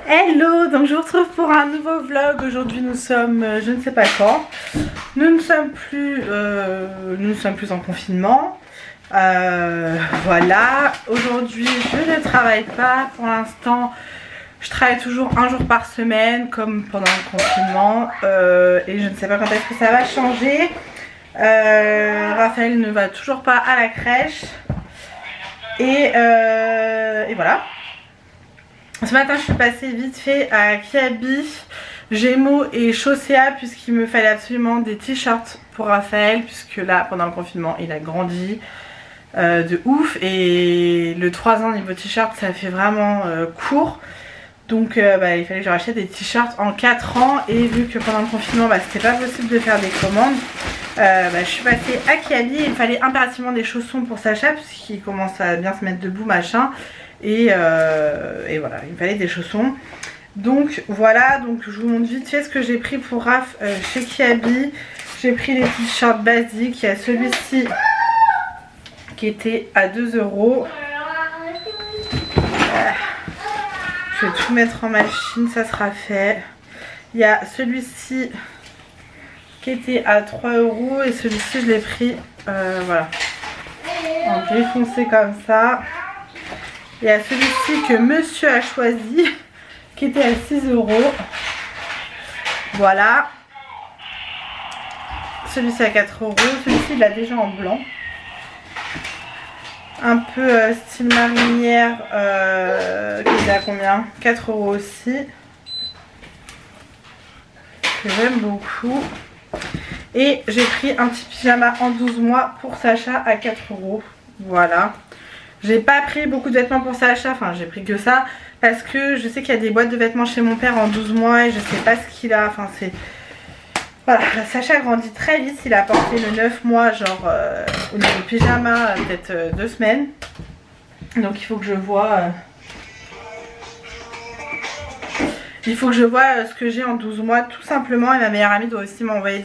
Hello, donc je vous retrouve pour un nouveau vlog. Aujourd'hui nous sommes, je ne sais pas quand, nous ne sommes plus en confinement. Voilà, aujourd'hui je ne travaille pas pour l'instant. Je travaille toujours un jour par semaine comme pendant le confinement et je ne sais pas quand est-ce que ça va changer. Raphaël ne va toujours pas à la crèche et voilà. Ce matin je suis passée vite fait à Kiabi, Gémeaux et Chaussea puisqu'il me fallait absolument des t-shirts pour Raphaël, puisque là pendant le confinement il a grandi de ouf et le 3 ans niveau t-shirt ça fait vraiment court. Donc il fallait que je rachète des t-shirts en 4 ans et vu que pendant le confinement c'était pas possible de faire des commandes, je suis passée à Kiabi et il me fallait impérativement des chaussons pour Sacha puisqu'il commence à bien se mettre debout machin. Et voilà, il me fallait des chaussons. Donc voilà, donc je vous montre vite fait ce que j'ai pris pour Raph chez Kiabi. J'ai pris les t-shirts basiques. Il y a celui-ci qui était à 2 €. Je vais tout mettre en machine, ça sera fait. Il y a celui-ci qui était à 3 € et celui-ci je l'ai pris voilà, en gris foncé comme ça. Il y a celui-ci que monsieur a choisi qui était à 6 €. Voilà. Celui-ci à 4 €. Celui-ci il l'a déjà en blanc. Un peu style marinière. Qui est à combien? 4 € aussi. Que j'aime beaucoup. Et j'ai pris un petit pyjama en 12 mois pour Sacha à 4 €. Voilà. J'ai pas pris beaucoup de vêtements pour Sacha, enfin j'ai pris que ça parce que je sais qu'il y a des boîtes de vêtements chez mon père en 12 mois et je sais pas ce qu'il a, enfin c'est... Voilà, Sacha grandit très vite, il a porté le 9 mois genre au niveau pyjama peut-être 2 semaines. Donc il faut que je vois... Il faut que je vois ce que j'ai en 12 mois tout simplement et ma meilleure amie doit aussi m'envoyer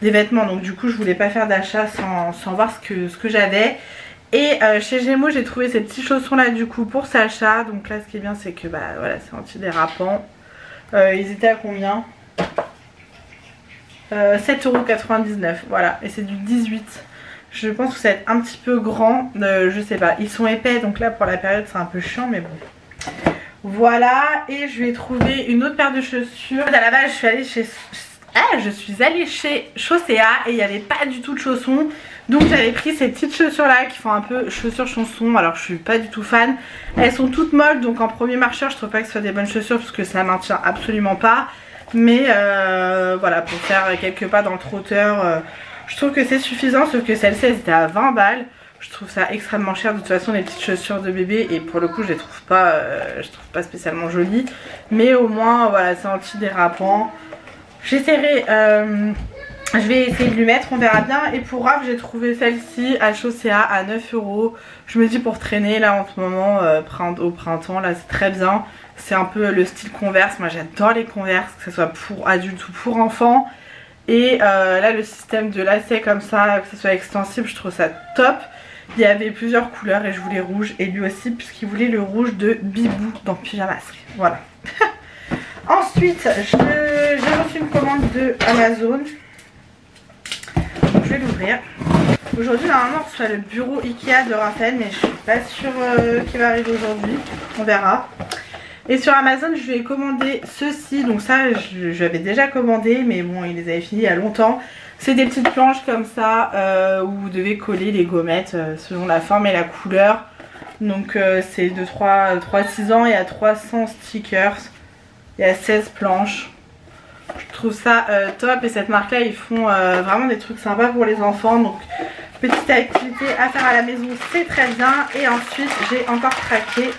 des vêtements. Donc du coup je voulais pas faire d'achat sans voir ce que j'avais. Et chez Gémeaux j'ai trouvé ces petits chaussons là du coup pour Sacha. Donc là ce qui est bien c'est que voilà, c'est anti-dérapant. Ils étaient à combien? 7,99 €, voilà, et c'est du 18. Je pense que ça va être un petit peu grand, je sais pas, ils sont épais donc là pour la période c'est un peu chiant mais bon. Voilà, et je vais trouver une autre paire de chaussures. À la base je suis allée chez Chaussea et il n'y avait pas du tout de chaussons. Donc j'avais pris ces petites chaussures là qui font un peu chaussures chansons. Alors je suis pas du tout fan. Elles sont toutes molles donc en premier marcheur je trouve pas que ce soit des bonnes chaussures parce que ça maintient absolument pas. Mais voilà, pour faire quelques pas dans le trotteur je trouve que c'est suffisant. Sauf que celles-ci elles étaient à 20 balles. Je trouve ça extrêmement cher de toute façon les petites chaussures de bébé. Et pour le coup je les trouve pas, spécialement jolies. Mais au moins voilà, c'est anti-dérapant. J'essaierai... je vais essayer de lui mettre, on verra bien. Et pour Raph j'ai trouvé celle-ci à Chaussea à 9 €. Je me dis pour traîner là en ce moment au printemps là c'est très bien. C'est un peu le style Converse, moi j'adore les Converse, que ce soit pour adultes ou pour enfants. Et là le système de lacets comme ça, que ce soit extensible, je trouve ça top. Il y avait plusieurs couleurs et je voulais rouge et lui aussi puisqu'il voulait le rouge de Bibou dans Pyjamasque. Voilà. Ensuite j'ai reçu une commande de Amazon. Je vais l'ouvrir. Aujourd'hui normalement on reçoit le bureau Ikea de Raphaël mais je suis pas sûre qu'il va arriver aujourd'hui. On verra. Et sur Amazon je lui ai commandé ceci. Donc ça j'avais déjà commandé mais bon il les avait finis il y a longtemps. C'est des petites planches comme ça où vous devez coller les gommettes selon la forme et la couleur. Donc c'est de 3-6 ans, il y a 300 stickers. Il y a 16 planches. Je trouve ça top et cette marque là ils font vraiment des trucs sympas pour les enfants. Donc petite activité à faire à la maison c'est très bien. Et ensuite j'ai encore craqué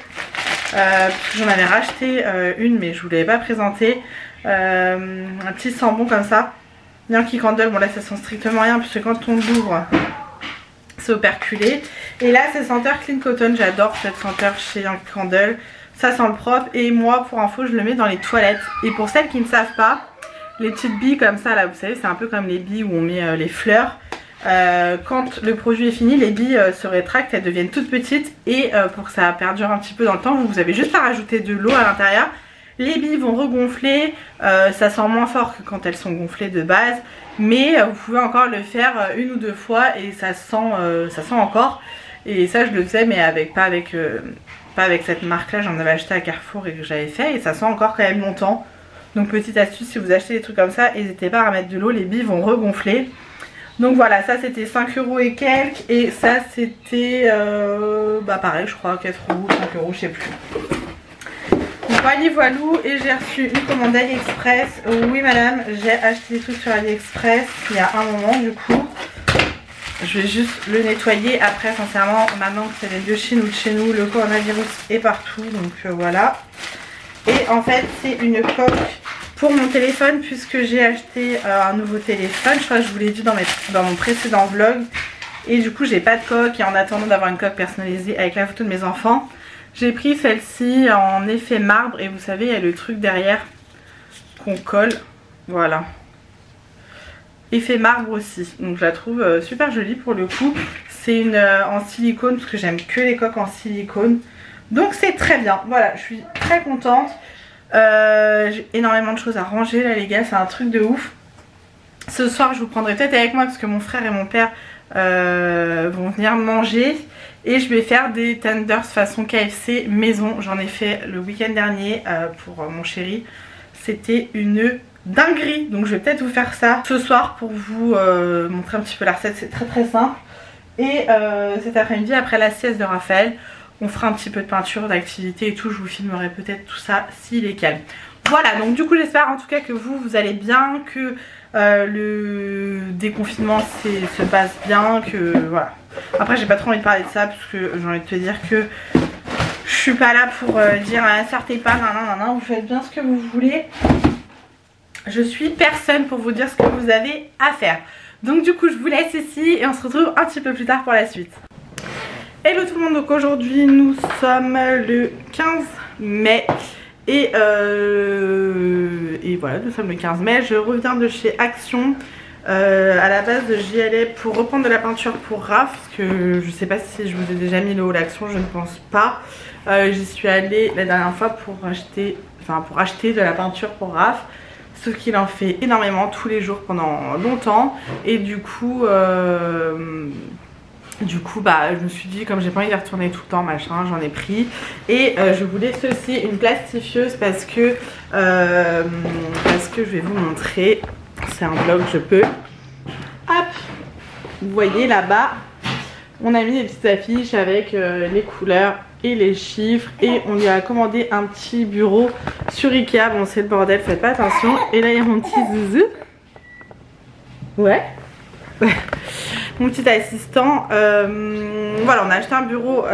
j'en avais racheté une mais je vous l'avais pas présentée, un petit sambon comme ça Yankee Candle. Bon là ça sent strictement rien puisque quand on l'ouvre c'est operculé. Et là c'est senteur Clean Cotton, j'adore cette senteur chez Yankee Candle. Ça sent le propre et moi pour info je le mets dans les toilettes. Et pour celles qui ne savent pas, les petites billes comme ça là vous savez c'est un peu comme les billes où on met les fleurs. Quand le produit est fini les billes se rétractent, elles deviennent toutes petites. Et pour que ça perdure un petit peu dans le temps vous avez juste à rajouter de l'eau à l'intérieur Les billes vont regonfler, ça sent moins fort que quand elles sont gonflées de base, mais vous pouvez encore le faire une ou deux fois et ça sent encore. Et ça je le faisais mais pas avec cette marque là, j'en avais acheté à Carrefour et que j'avais fait et ça sent encore quand même longtemps. Donc petite astuce, si vous achetez des trucs comme ça, n'hésitez pas à remettre de l'eau, les billes vont regonfler. Donc voilà, ça c'était 5 € et quelques et ça c'était pareil je crois 4 €, 5 €, je sais plus. Donc voilà, et j'ai reçu une commande AliExpress. Oui madame, j'ai acheté des trucs sur AliExpress il y a un moment du coup. Je vais juste le nettoyer. Après sincèrement, maintenant que ça vient de Chine ou de chez nous, le coronavirus est partout. Donc voilà. Et en fait c'est une coque pour mon téléphone puisque j'ai acheté un nouveau téléphone. Je crois que je vous l'ai dit dans mon précédent vlog. Et du coup j'ai pas de coque et en attendant d'avoir une coque personnalisée avec la photo de mes enfants, j'ai pris celle-ci en effet marbre et vous savez il y a le truc derrière qu'on colle. Voilà. Effet marbre aussi. Donc je la trouve super jolie pour le coup. C'est une en silicone parce que j'aime que les coques en silicone. Donc c'est très bien. Voilà, je suis très contente. J'ai énormément de choses à ranger là les gars, c'est un truc de ouf. Ce soir je vous prendrai peut-être avec moi parce que mon frère et mon père vont venir manger. Et je vais faire des tenders façon KFC maison. J'en ai fait le week-end dernier pour mon chéri. C'était une dinguerie. Donc je vais peut-être vous faire ça ce soir pour vous montrer un petit peu la recette. C'est très très simple. Et cet après-midi, après la sieste de Raphaël, on fera un petit peu de peinture, d'activité et tout. Je vous filmerai peut-être tout ça s'il est calme. Voilà, donc du coup j'espère en tout cas que vous allez bien, que le déconfinement se passe bien, que voilà. Après j'ai pas trop envie de parler de ça parce que j'ai envie de te dire que je suis pas là pour dire sortez pas, nan, vous faites bien ce que vous voulez. Je suis personne pour vous dire ce que vous avez à faire. Donc du coup je vous laisse ici et on se retrouve un petit peu plus tard pour la suite. Hello tout le monde, donc aujourd'hui nous sommes le 15 mai. Et voilà, nous sommes le 15 mai, je reviens de chez Action. À la base j'y allais pour reprendre de la peinture pour Raph, parce que je sais pas si je vous ai déjà mis le haut l'Action, je ne pense pas. J'y suis allée la dernière fois pour acheter de la peinture pour Raph, sauf qu'il en fait énormément tous les jours pendant longtemps. Et du coup je me suis dit, comme j'ai pas envie d'y retourner tout le temps machin, j'en ai pris. Et je voulais ceci, une plastifieuse parce que je vais vous montrer. C'est un vlog, je peux. Hop, vous voyez là-bas, on a mis des petites affiches avec les couleurs et les chiffres. Et on lui a commandé un petit bureau sur Ikea. Bon c'est le bordel, faites pas attention. Et là il y a mon petit zouzou. Ouais. Mon petit assistant. Voilà, on a acheté un bureau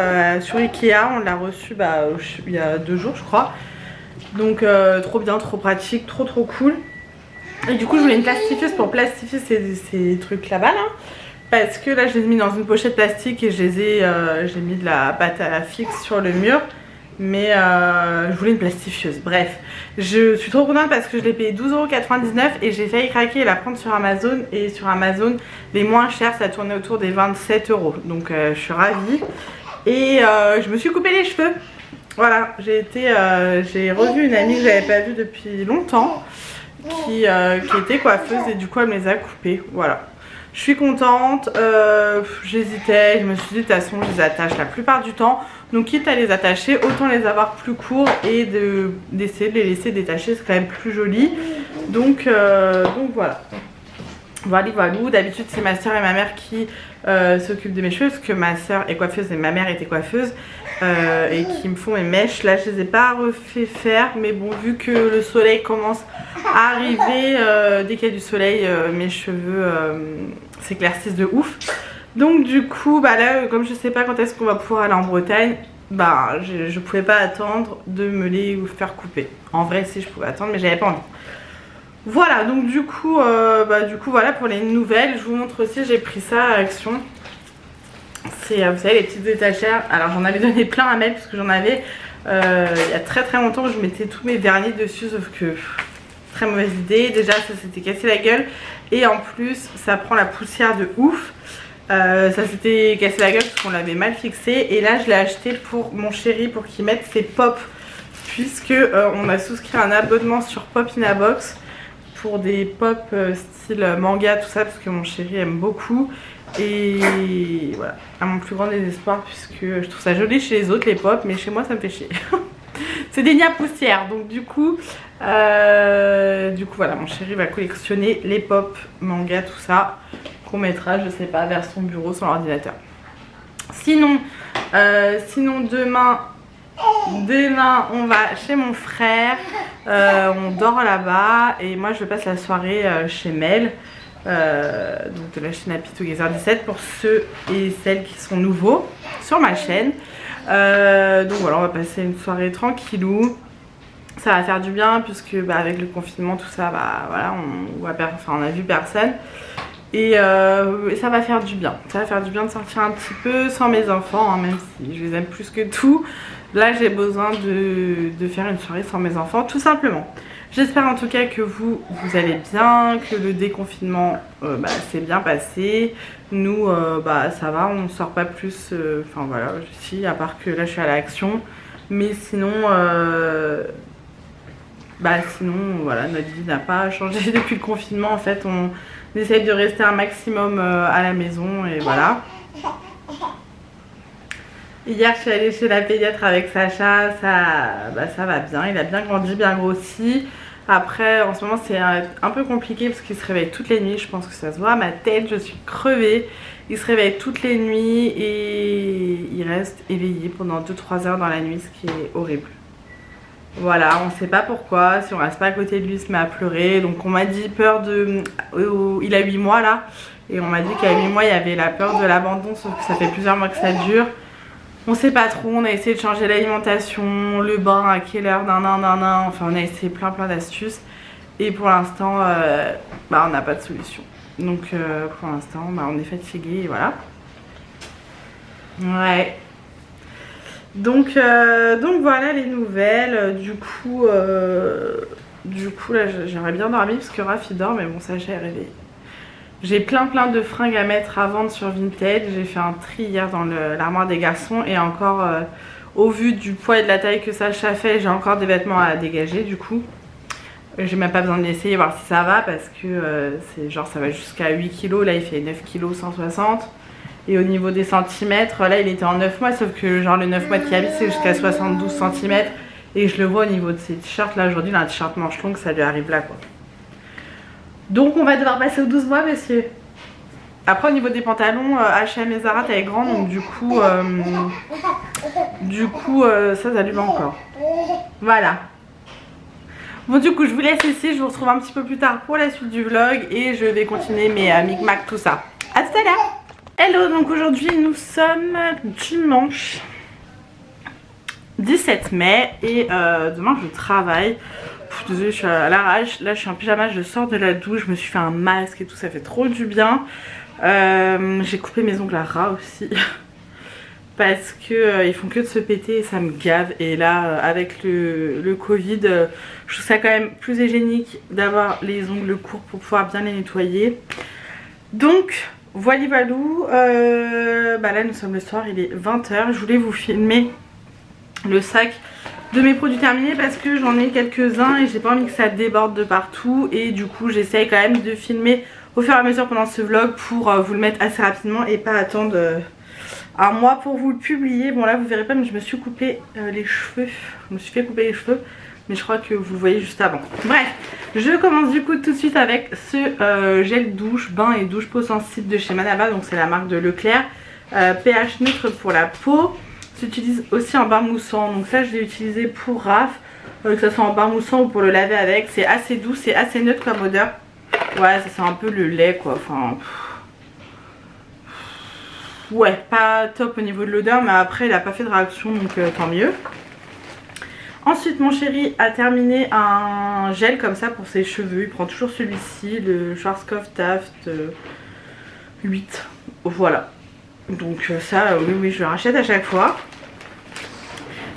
sur Ikea. On l'a reçu il y a 2 jours je crois. Donc trop bien, trop pratique, trop cool. Et du coup je voulais une plastifieuse pour plastifier ces trucs là-bas là. Parce que là je les ai mis dans une pochette plastique et j'ai mis de la pâte à fixe sur le mur. Mais je voulais une plastifieuse. Bref, je suis trop contente parce que je l'ai payé 12,99 € et j'ai failli craquer et la prendre sur Amazon. Et sur Amazon, les moins chers ça tournait autour des 27 €. Donc je suis ravie. Et je me suis coupé les cheveux. Voilà, j'ai revu une amie que j'avais pas vue depuis longtemps qui était coiffeuse et du coup elle me les a coupés. Voilà. Je suis contente, j'hésitais, je me suis dit de toute façon je les attache la plupart du temps. Donc quitte à les attacher, autant les avoir plus courts et d'essayer de les laisser détacher, c'est quand même plus joli. Donc voilà. Voilà. D'habitude c'est ma soeur et ma mère qui s'occupent de mes cheveux, parce que ma soeur est coiffeuse et ma mère était coiffeuse. Et qui me font mes mèches. Là je les ai pas refait faire, mais bon vu que le soleil commence à arriver, dès qu'il y a du soleil mes cheveux s'éclaircissent de ouf. Donc du coup là comme je sais pas quand est-ce qu'on va pouvoir aller en Bretagne, je pouvais pas attendre de me les faire couper. En vrai si je pouvais attendre mais j'avais pas envie. Voilà, donc du coup voilà pour les nouvelles. Je vous montre aussi, j'ai pris ça à Action. C'est, vous savez, les petites étagères. Alors j'en avais donné plein à mettre parce que j'en avais il y a très longtemps. Je mettais tous mes vernis dessus, sauf que très mauvaise idée. Déjà ça s'était cassé la gueule et en plus ça prend la poussière de ouf. Ça s'était cassé la gueule parce qu'on l'avait mal fixé. Et là je l'ai acheté pour mon chéri pour qu'il mette ses pop puisque on a souscrit un abonnement sur Pop in a Box pour des pop style manga, tout ça, parce que mon chéri aime beaucoup. Et voilà, à mon plus grand désespoir, puisque je trouve ça joli chez les autres les pop, mais chez moi ça me fait chier. C'est des nids à poussière, donc du coup voilà, mon chéri va collectionner les pop, manga, tout ça, qu'on mettra, je sais pas, vers son bureau, son ordinateur. Sinon demain on va chez mon frère, on dort là-bas et moi je passe la soirée chez Mel, donc de la chaîne Happy Together 17 pour ceux et celles qui sont nouveaux sur ma chaîne. Donc voilà, on va passer une soirée tranquillou, ça va faire du bien puisque avec le confinement tout ça, voilà, on a vu personne. Et ça va faire du bien. Ça va faire du bien de sortir un petit peu sans mes enfants, hein, même si je les aime plus que tout. Là j'ai besoin de faire une soirée sans mes enfants, tout simplement. J'espère en tout cas que vous allez bien, que le déconfinement s'est bien passé. Nous ça va, on sort pas plus, enfin voilà, si, à part que là je suis à l'action. Mais sinon voilà, notre vie n'a pas changé depuis le confinement. En fait on essaye de rester un maximum à la maison et voilà. Hier je suis allée chez la pédiatre avec Sacha, ça va bien, il a bien grandi, bien grossi. Après en ce moment c'est un peu compliqué parce qu'il se réveille toutes les nuits, je pense que ça se voit à ma tête, je suis crevée. Il se réveille toutes les nuits et il reste éveillé pendant 2-3 heures dans la nuit, ce qui est horrible. Voilà, on sait pas pourquoi, si on reste pas à côté de lui il se met à pleurer. Donc on m'a dit peur de... il a 8 mois là, et on m'a dit qu'à 8 mois il y avait la peur de l'abandon, sauf que ça fait plusieurs mois que ça dure. On sait pas trop, on a essayé de changer l'alimentation, le bain, à quelle heure, enfin on a essayé plein d'astuces. Et pour l'instant, on n'a pas de solution. Donc pour l'instant, on est fatigué et voilà. Ouais. Donc voilà les nouvelles. Du coup là j'aimerais bien dormir parce que Raph il dort, mais bon, Sacha est réveillé. J'ai plein de fringues à mettre à vendre sur Vinted. J'ai fait un tri hier dans l'armoire des garçons et encore au vu du poids et de la taille que Sacha fait, j'ai encore des vêtements à dégager. Du coup j'ai même pas besoin de l'essayer, voir si ça va, parce que c'est genre ça va jusqu'à 8 kg. Là il fait 9 kg 160. Et au niveau des centimètres, là il était en 9 mois, sauf que genre le 9 mois qui habite c'est jusqu'à 72 cm. Et je le vois au niveau de ses t-shirts, là aujourd'hui il a un t-shirt manche longue, ça lui arrive là quoi. Donc on va devoir passer aux 12 mois messieurs. Après au niveau des pantalons, H&M et Zara taille grande, donc du coup ça lui va encore. Voilà. Bon du coup je vous laisse ici, je vous retrouve un petit peu plus tard pour la suite du vlog. Et je vais continuer mes micmacs tout ça. A tout à l'heure. Hello, donc aujourd'hui nous sommes dimanche 17 mai et demain je travaille. Désolée, je suis à l'arrache. Là je suis en pyjama, je sors de la douche, je me suis fait un masque et tout, ça fait trop du bien. J'ai coupé mes ongles à ras aussi parce que ils font que de se péter et ça me gave. Et là avec le Covid, je trouve ça quand même plus hygiénique d'avoir les ongles courts pour pouvoir bien les nettoyer. Donc voilà, là nous sommes le soir, il est 20 h. Je voulais vous filmer le sac de mes produits terminés parce que j'en ai quelques-uns et j'ai pas envie que ça déborde de partout. Et du coup j'essaye quand même de filmer au fur et à mesure pendant ce vlog pour vous le mettre assez rapidement et pas attendre un mois pour vous le publier. Bon là vous verrez pas, mais je me suis coupé les cheveux, je me suis fait couper les cheveux, mais je crois que vous le voyez juste avant. Bref, je commence du coup tout de suite avec ce gel douche, bain et douche peau sensible de chez Manaba. Donc c'est la marque de Leclerc, pH neutre pour la peau. S'utilise aussi en bain moussant, donc ça je l'ai utilisé pour Raph, que ce soit en bain moussant ou pour le laver avec. C'est assez doux, c'est assez neutre comme odeur. Ouais, ça sent un peu le lait quoi, enfin... Ouais, pas top au niveau de l'odeur, mais après il a pas fait de réaction, donc tant mieux. Ensuite mon chéri a terminé un gel comme ça pour ses cheveux. Il prend toujours celui-ci, le Schwarzkopf Taft 8. Voilà. Donc ça oui je le rachète à chaque fois.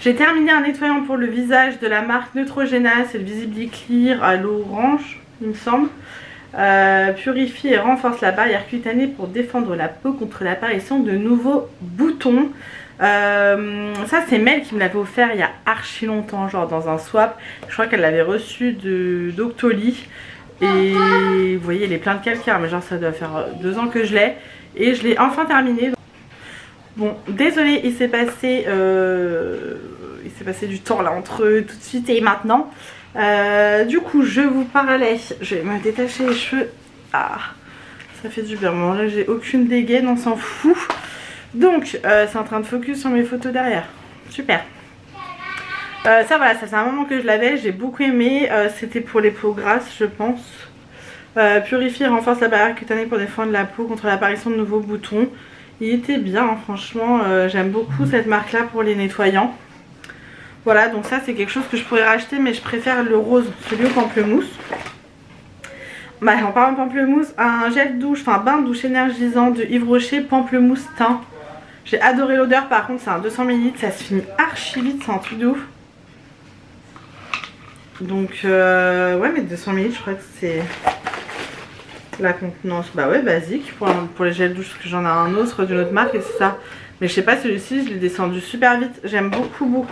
J'ai terminé un nettoyant pour le visage de la marque Neutrogena. C'est le Visibly Clear à l'orange il me semble. Purifie et renforce la barrière cutanée pour défendre la peau contre l'apparition de nouveaux boutons. Ça c'est Mel qui me l'avait offert il y a archi longtemps, genre dans un swap. Je crois qu'elle l'avait reçu d'Octoly. Et vous voyez, il est plein de calcaire, mais genre ça doit faire 2 ans que je l'ai. Et je l'ai enfin terminé. Bon, désolée, il s'est passé du temps là entre tout de suite et maintenant. Du coup, je vous parlais. Je vais me détacher les cheveux. Ah, ça fait du bien. Bon, là, j'ai aucune dégaine, on s'en fout. Donc, c'est en train de focus sur mes photos derrière. Super. Ça, voilà, ça fait un moment que je l'avais. J'ai beaucoup aimé. C'était pour les peaux grasses, je pense. Purifie et renforce la barrière cutanée pour défendre la peau contre l'apparition de nouveaux boutons. Il était bien, hein, franchement. J'aime beaucoup cette marque-là pour les nettoyants. Voilà, donc ça, c'est quelque chose que je pourrais racheter, mais je préfère le rose, celui au pamplemousse. Bah, en parlant de pamplemousse, un gel douche, enfin bain de douche énergisant de Yves Rocher pamplemousse teint. J'ai adoré l'odeur, par contre c'est un 200 ml, ça se finit archi vite, c'est un truc de ouf. Donc ouais, mais 200 ml, je crois que c'est la contenance, bah ouais, basique pour les gels douche, parce que j'en ai un autre d'une autre marque et c'est ça. Mais je sais pas, celui-ci je l'ai descendu super vite. J'aime beaucoup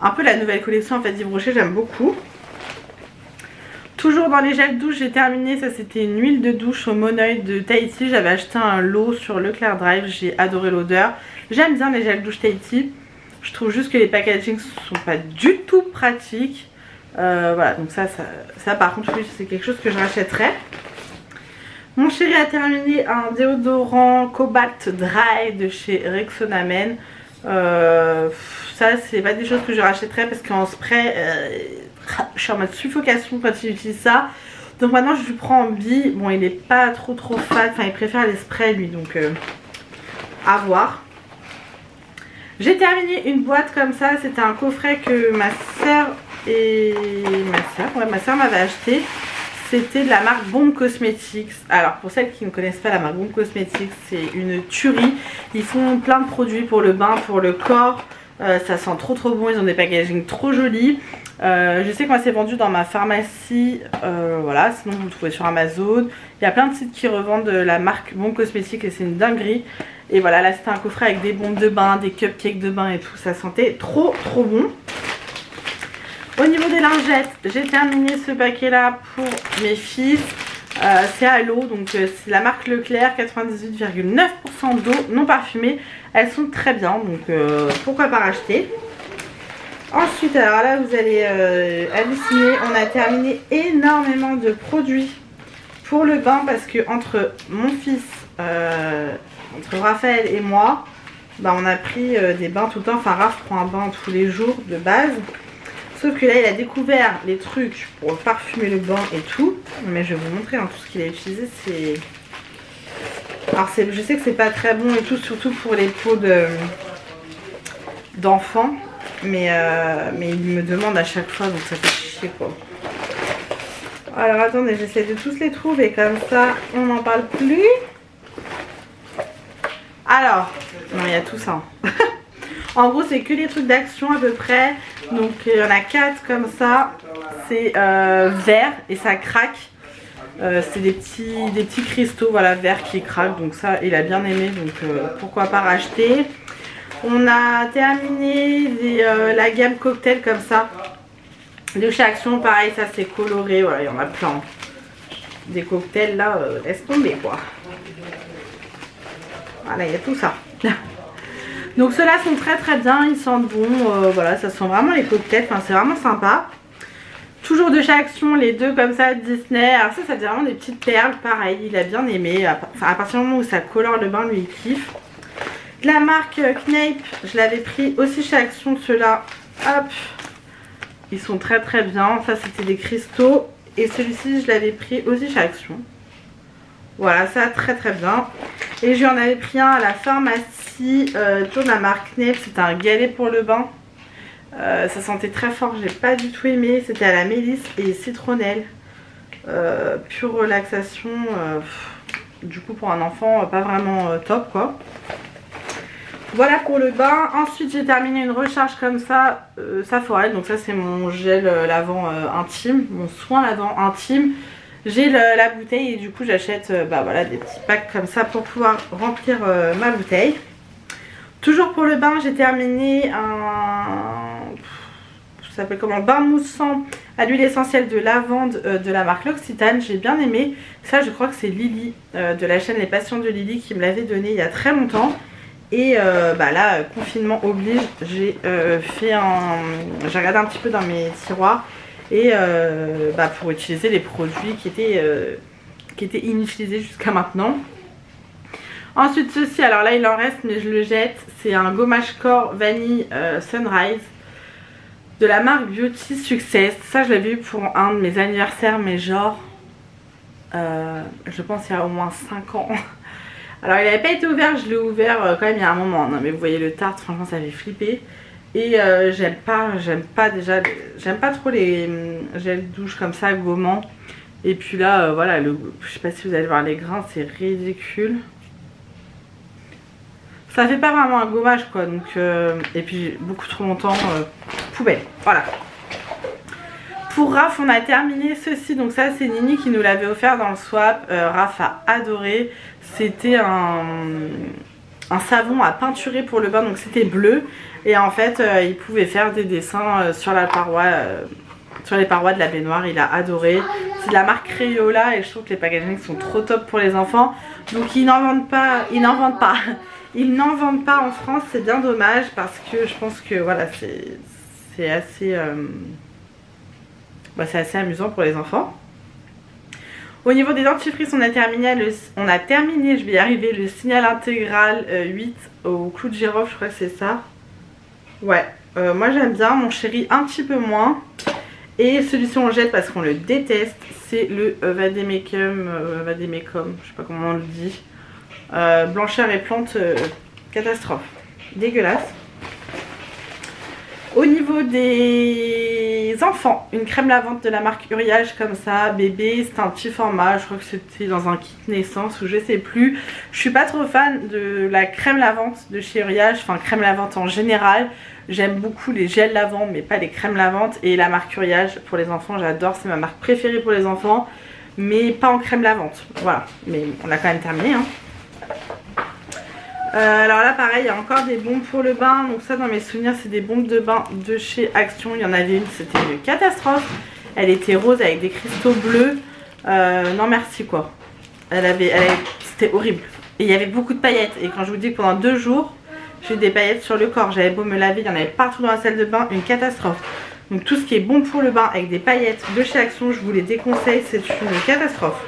un peu la nouvelle collection en fait d'Yves Rocher, j'aime beaucoup. Toujours dans les gels douche, j'ai terminé, ça c'était une huile de douche au Moneuil de Tahiti. J'avais acheté un lot sur Leclerc Drive, j'ai adoré l'odeur. J'aime bien les gels douche Tahiti. Je trouve juste que les packagings sont pas du tout pratiques. Voilà, donc ça par contre oui, c'est quelque chose que je rachèterais. Mon chéri a terminé un déodorant Cobalt Dry de chez Rexona Men. Ça c'est pas des choses que je rachèterais parce qu'en spray je suis en mode suffocation quand il utilise ça. Donc maintenant je lui prends en bille. Bon, il est pas trop fat, enfin il préfère les sprays lui, donc à voir. J'ai terminé une boîte comme ça, c'était un coffret que ma soeur m'avait acheté. C'était de la marque Bomb Cosmetics. Alors pour celles qui ne connaissent pas la marque Bomb Cosmetics, c'est une tuerie. Ils font plein de produits pour le bain, pour le corps. Ça sent trop bon, ils ont des packagings trop jolis. Je sais que moi c'est vendu dans ma pharmacie, voilà, sinon vous le trouvez sur Amazon. Il y a plein de sites qui revendent la marque Bomb Cosmetics et c'est une dinguerie. Et voilà, là c'était un coffret avec des bombes de bain, des cupcakes de bain et tout, ça sentait trop bon. Au niveau des lingettes, j'ai terminé ce paquet là pour mes fils. C'est à l'eau, donc c'est la marque Leclerc, 98,9% d'eau non parfumée. Elles sont très bien, donc pourquoi pas racheter. Ensuite, alors là vous allez halluciner, on a terminé énormément de produits pour le bain parce que entre mon fils, entre Raphaël et moi, bah, on a pris des bains tout le temps. Enfin Raph prend un bain tous les jours de base. Sauf que là il a découvert les trucs pour parfumer le bain et tout. Mais je vais vous montrer hein, tout ce qu'il a utilisé. C'est... Alors je sais que c'est pas très bon et tout, surtout pour les peaux d'enfants. Mais il me demande à chaque fois, donc ça fait chier quoi. Alors attendez, j'essaie de tous les trouver comme ça on n'en parle plus. Alors, non il y a tout ça. En gros c'est que les trucs d'action à peu près. Donc il y en a 4 comme ça. C'est vert et ça craque. C'est des petits cristaux voilà verts qui craquent. Donc ça il a bien aimé, donc pourquoi pas racheter. On a terminé la gamme cocktail comme ça. De chez Action, pareil, ça c'est coloré. Voilà, il y en a plein. Des cocktails là, laisse tomber quoi. Voilà, il y a tout ça. Donc ceux-là sont très bien, ils sentent bon. Voilà, ça sent vraiment les cocktails. Enfin, c'est vraiment sympa. Toujours de chez Action, les deux comme ça, Disney. Alors ça fait vraiment des petites perles. Pareil, il a bien aimé. Enfin, à partir du moment où ça colore le bain, lui il kiffe. De la marque Knape, je l'avais pris aussi chez Action, ceux-là. Hop. Ils sont très bien. Ça c'était des cristaux. Et celui-ci je l'avais pris aussi chez Action. Voilà, ça très bien. Et j'en avais pris un à la pharmacie, toujours de la marque Knape. C'était un galet pour le bain. Ça sentait très fort, j'ai pas du tout aimé. C'était à la mélisse et citronnelle. Pure relaxation. Du coup pour un enfant, pas vraiment top quoi. Voilà pour le bain. Ensuite j'ai terminé une recharge comme ça, Saforel. Donc ça c'est mon gel lavant intime, mon soin lavant intime. J'ai la bouteille et du coup j'achète bah, voilà, des petits packs comme ça pour pouvoir remplir ma bouteille. Toujours pour le bain, j'ai terminé un... ça s'appelle comment, bain moussant à l'huile essentielle de lavande de la marque L'Occitane. J'ai bien aimé. Ça, je crois que c'est Lily de la chaîne Les Passions de Lily qui me l'avait donné il y a très longtemps. Et bah là, confinement oblige, j'ai regardé un petit peu dans mes tiroirs et bah pour utiliser les produits qui étaient inutilisés jusqu'à maintenant. Ensuite ceci, alors là il en reste mais je le jette, c'est un gommage corps vanille Sunrise de la marque Beauty Success. Ça je l'avais eu pour un de mes anniversaires, mais genre je pense il y a au moins 5 ans. Alors il n'avait pas été ouvert, je l'ai ouvert quand même il y a un moment. Non mais vous voyez le tarte, franchement ça fait flipper. Et j'aime pas trop les gels douche comme ça, gommants. Et puis là voilà, je sais pas si vous allez voir les grains, c'est ridicule. Ça fait pas vraiment un gommage quoi, donc et puis beaucoup trop longtemps, poubelle, voilà. Pour Raph on a terminé ceci, donc ça c'est Nini qui nous l'avait offert dans le swap. Raph a adoré. C'était un savon à peinturer pour le bain, donc c'était bleu. Et en fait il pouvait faire des dessins sur la paroi, sur les parois de la baignoire. Il a adoré. C'est de la marque Crayola et je trouve que les packaging sont trop top pour les enfants. Donc ils n'en vendent pas, ils n'en vendent pas en France, c'est bien dommage parce que je pense que voilà c'est assez c'est assez amusant pour les enfants. Au niveau des dentifrices, on a terminé, je vais y arriver, le Signal Intégral 8 au clou de girofle, je crois que c'est ça. Ouais, moi j'aime bien, mon chéri un petit peu moins. Et celui-ci on le jette parce qu'on le déteste, c'est le Vademecum, je sais pas comment on le dit. Blancheur et plantes, catastrophe, dégueulasse. Au niveau des enfants, une crème lavante de la marque Uriage comme ça, bébé, c'est un petit format, je crois que c'était dans un kit naissance ou je sais plus. Je suis pas trop fan de la crème lavante de chez Uriage, enfin crème lavante en général. J'aime beaucoup les gels lavants mais pas les crèmes lavantes, et la marque Uriage pour les enfants j'adore, c'est ma marque préférée pour les enfants, mais pas en crème lavante, voilà. Mais on a quand même terminé hein. Alors là pareil, il y a encore des bombes pour le bain. Donc ça dans mes souvenirs c'est des bombes de bain de chez Action. Il y en avait une, c'était une catastrophe. Elle était rose avec des cristaux bleus. Non merci quoi. C'était horrible. Et il y avait beaucoup de paillettes. Et quand je vous dis que pendant 2 jours j'ai eu des paillettes sur le corps, j'avais beau me laver, il y en avait partout dans la salle de bain, une catastrophe. Donc tout ce qui est bon pour le bain avec des paillettes de chez Action, je vous les déconseille, c'est une catastrophe.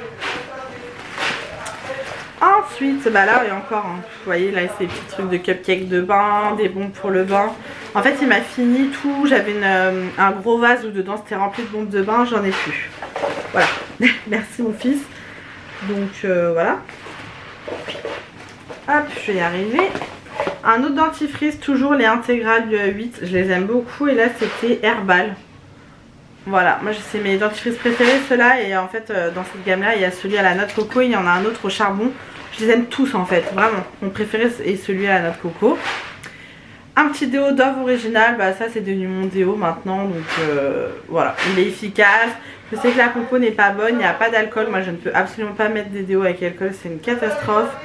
Ensuite, bah là il y a encore, hein, vous voyez là ces petits trucs de cupcake de bain, des bombes pour le bain. En fait il m'a fini tout, j'avais un gros vase où dedans c'était rempli de bombes de bain, j'en ai plus. Voilà, merci mon fils. Donc voilà. Hop, je vais y arriver. Un autre dentifrice, toujours les intégrales du 8, je les aime beaucoup et là c'était Herbal. Voilà, moi c'est mes dentifrices préférés ceux-là, et en fait dans cette gamme là il y a celui à la noix de coco et il y en a un autre au charbon. Je les aime tous en fait, vraiment. Mon préféré est celui à la noix de coco. Un petit déo Dove original, bah ça c'est devenu mon déo maintenant, donc voilà, il est efficace. Je sais que la compo n'est pas bonne, il n'y a pas d'alcool, moi je ne peux absolument pas mettre des déos avec alcool, c'est une catastrophe.